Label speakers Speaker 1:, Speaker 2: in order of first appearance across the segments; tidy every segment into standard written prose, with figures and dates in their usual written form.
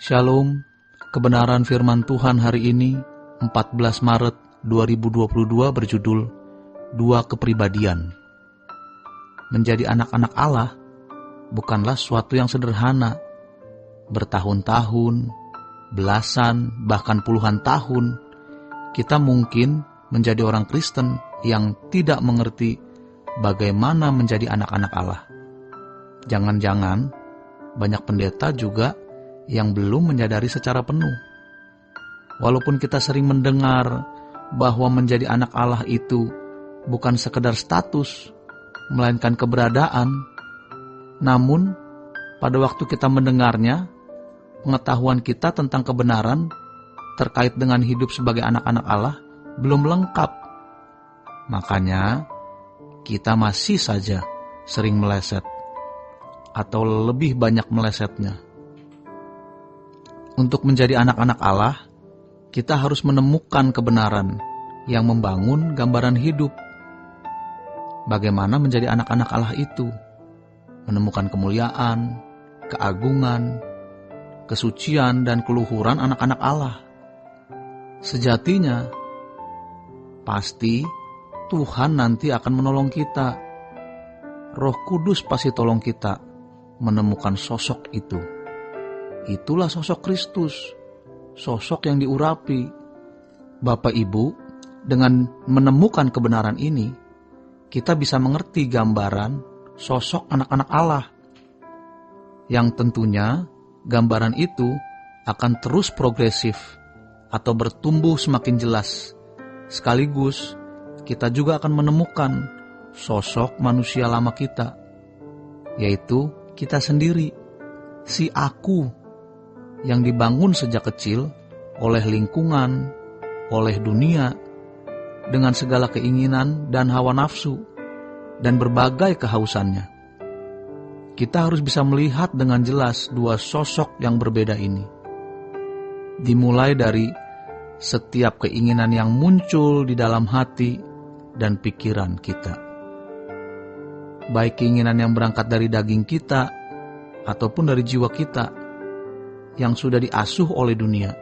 Speaker 1: Shalom, kebenaran firman Tuhan hari ini 14 Maret 2022 berjudul Dua Kepribadian. Menjadi anak-anak Allah bukanlah suatu yang sederhana. Bertahun-tahun, belasan, bahkan puluhan tahun, kita mungkin menjadi orang Kristen yang tidak mengerti bagaimana menjadi anak-anak Allah. Jangan-jangan banyak pendeta juga yang belum menyadari secara penuh. Walaupun kita sering mendengar bahwa menjadi anak Allah itu bukan sekedar status, melainkan keberadaan, namun pada waktu kita mendengarnya, pengetahuan kita tentang kebenaran terkait dengan hidup sebagai anak-anak Allah belum lengkap. Makanya kita masih saja sering meleset, atau lebih banyak melesetnya. Untuk menjadi anak-anak Allah, kita harus menemukan kebenaran yang membangun gambaran hidup. Bagaimana menjadi anak-anak Allah itu? Menemukan kemuliaan, keagungan, kesucian, dan keluhuran anak-anak Allah. Sejatinya, pasti Tuhan nanti akan menolong kita. Roh Kudus pasti tolong kita menemukan sosok itu. Itulah sosok Kristus, sosok yang diurapi. Bapak Ibu, dengan menemukan kebenaran ini, kita bisa mengerti gambaran sosok anak-anak Allah. Yang tentunya gambaran itu akan terus progresif atau bertumbuh semakin jelas. Sekaligus kita juga akan menemukan sosok manusia lama kita, yaitu kita sendiri, si aku, yang dibangun sejak kecil oleh lingkungan, oleh dunia, dengan segala keinginan dan hawa nafsu, dan berbagai kehausannya. Kita harus bisa melihat dengan jelas dua sosok yang berbeda ini. Dimulai dari setiap keinginan yang muncul di dalam hati dan pikiran kita. Baik keinginan yang berangkat dari daging kita, ataupun dari jiwa kita, yang sudah diasuh oleh dunia.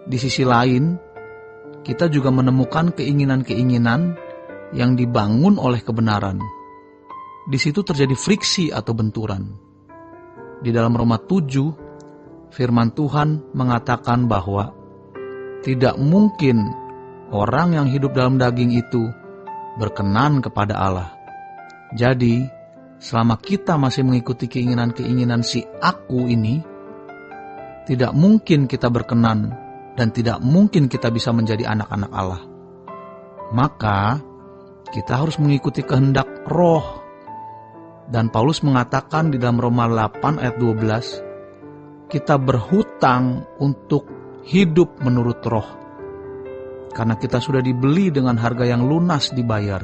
Speaker 1: Di sisi lain, kita juga menemukan keinginan-keinginan yang dibangun oleh kebenaran. Di situ terjadi friksi atau benturan. Di dalam Roma 7, firman Tuhan mengatakan bahwa tidak mungkin orang yang hidup dalam daging itu berkenan kepada Allah. Jadi, selama kita masih mengikuti keinginan-keinginan si aku ini, tidak mungkin kita berkenan dan tidak mungkin kita bisa menjadi anak-anak Allah. Maka kita harus mengikuti kehendak Roh. Dan Paulus mengatakan di dalam Roma 8 ayat 12, kita berhutang untuk hidup menurut Roh. Karena kita sudah dibeli dengan harga yang lunas dibayar.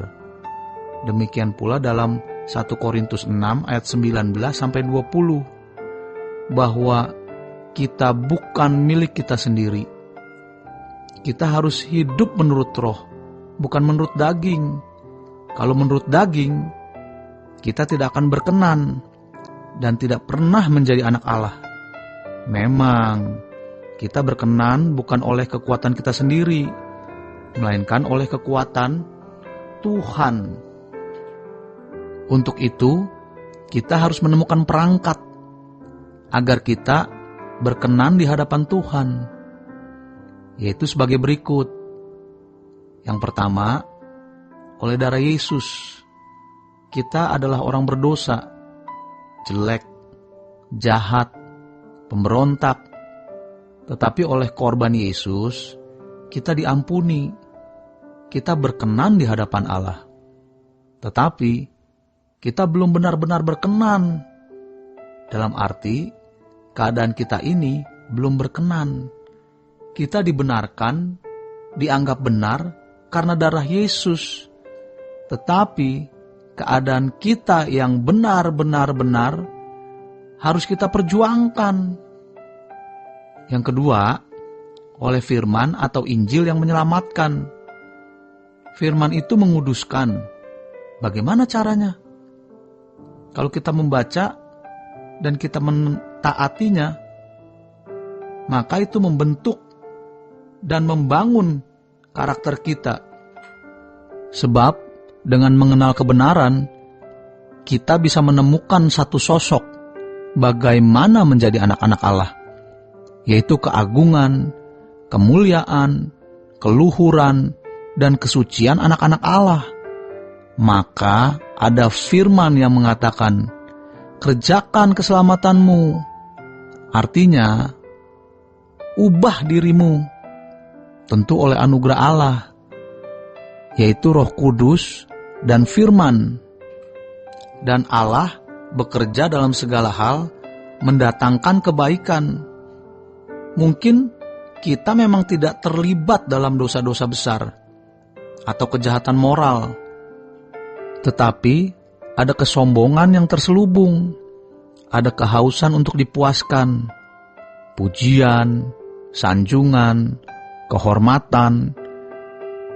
Speaker 1: Demikian pula dalam 1 Korintus 6 ayat 19 sampai 20, bahwa kita bukan milik kita sendiri. Kita harus hidup menurut Roh, bukan menurut daging. Kalau menurut daging, kita tidak akan berkenan dan tidak pernah menjadi anak Allah. Memang, kita berkenan bukan oleh kekuatan kita sendiri, melainkan oleh kekuatan Tuhan. Untuk itu, kita harus menemukan perangkat agar kita berkenan di hadapan Tuhan, yaitu sebagai berikut. Yang pertama, oleh darah Yesus, kita adalah orang berdosa, jelek, jahat, pemberontak. Tetapi oleh korban Yesus, kita diampuni, kita berkenan di hadapan Allah. Tetapi, kita belum benar-benar berkenan, dalam arti, keadaan kita ini belum berkenan. Kita dibenarkan, dianggap benar karena darah Yesus. Tetapi keadaan kita yang benar-benar harus kita perjuangkan. Yang kedua, oleh firman atau Injil yang menyelamatkan. Firman itu menguduskan. Bagaimana caranya? Kalau kita membaca dan kita mentaatinya, maka itu membentuk dan membangun karakter kita. Sebab dengan mengenal kebenaran, kita bisa menemukan satu sosok bagaimana menjadi anak-anak Allah, yaitu keagungan, kemuliaan, keluhuran, dan kesucian anak-anak Allah. Maka ada firman yang mengatakan, kerjakan keselamatanmu. Artinya, ubah dirimu, tentu oleh anugerah Allah, yaitu Roh Kudus dan firman. Dan Allah bekerja dalam segala hal mendatangkan kebaikan. Mungkin kita memang tidak terlibat dalam dosa-dosa besar atau kejahatan moral, tetapi ada kesombongan yang terselubung, ada kehausan untuk dipuaskan, pujian, sanjungan, kehormatan,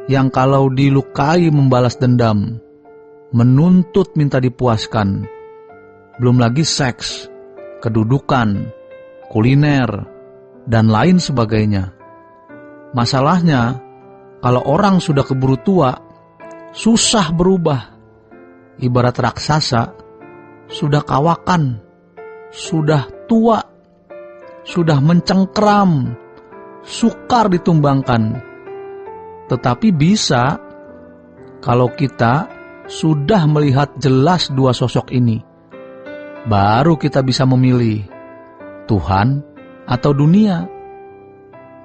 Speaker 1: yang kalau dilukai membalas dendam, menuntut minta dipuaskan. Belum lagi seks, kedudukan, kuliner, dan lain sebagainya. Masalahnya, kalau orang sudah keburu tua, susah berubah. Ibarat raksasa, sudah kawakan, sudah tua, sudah mencengkram, sukar ditumbangkan. Tetapi bisa kalau kita sudah melihat jelas dua sosok ini, baru kita bisa memilih Tuhan atau dunia.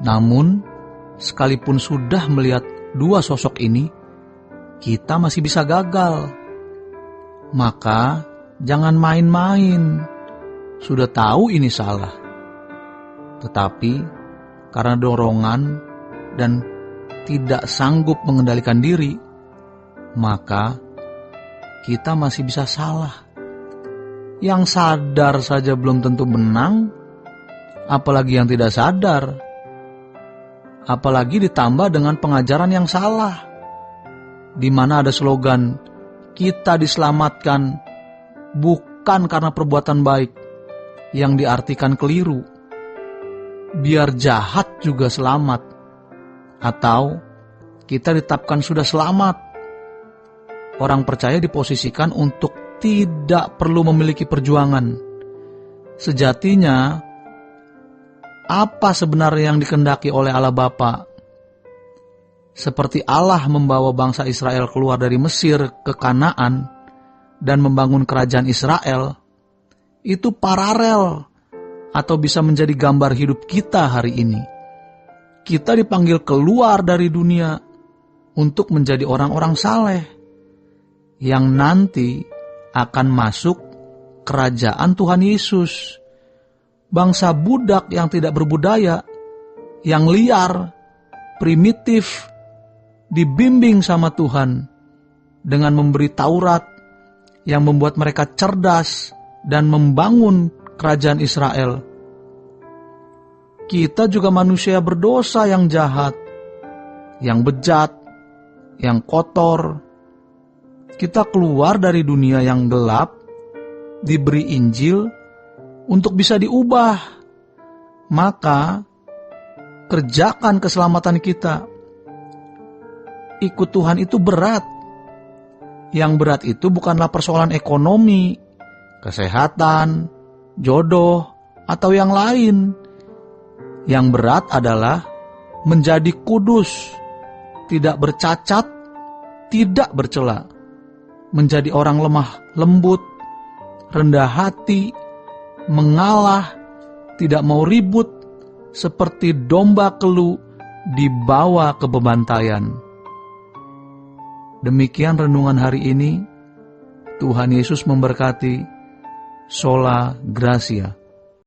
Speaker 1: Namun, sekalipun sudah melihat dua sosok ini, kita masih bisa gagal. Maka jangan main-main. Sudah tahu ini salah, tetapi karena dorongan dan tidak sanggup mengendalikan diri, maka kita masih bisa salah. Yang sadar saja belum tentu menang, apalagi yang tidak sadar. Apalagi ditambah dengan pengajaran yang salah, di mana ada slogan, kita diselamatkan bukan karena perbuatan baik, yang diartikan keliru. Biar jahat juga selamat, atau kita ditetapkan sudah selamat. Orang percaya diposisikan untuk tidak perlu memiliki perjuangan. Sejatinya, apa sebenarnya yang dikehendaki oleh Allah Bapa? Seperti Allah membawa bangsa Israel keluar dari Mesir ke Kanaan dan membangun kerajaan Israel, itu paralel atau bisa menjadi gambar hidup kita hari ini. Kita dipanggil keluar dari dunia untuk menjadi orang-orang saleh yang nanti akan masuk kerajaan Tuhan Yesus. Bangsa budak yang tidak berbudaya, yang liar, primitif, dibimbing sama Tuhan dengan memberi Taurat yang membuat mereka cerdas dan membangun kerajaan Israel. Kita juga manusia berdosa yang jahat, yang bejat, yang kotor. Kita keluar dari dunia yang gelap, diberi Injil untuk bisa diubah. Maka kerjakan keselamatan kita. Ikut Tuhan itu berat. Yang berat itu bukanlah persoalan ekonomi, kesehatan, jodoh, atau yang lain. Yang berat adalah menjadi kudus, tidak bercacat, tidak bercela. Menjadi orang lemah lembut, rendah hati, mengalah, tidak mau ribut, seperti domba kelu dibawa ke pembantaian. Demikian renungan hari ini. Tuhan Yesus memberkati. Sola Gracia.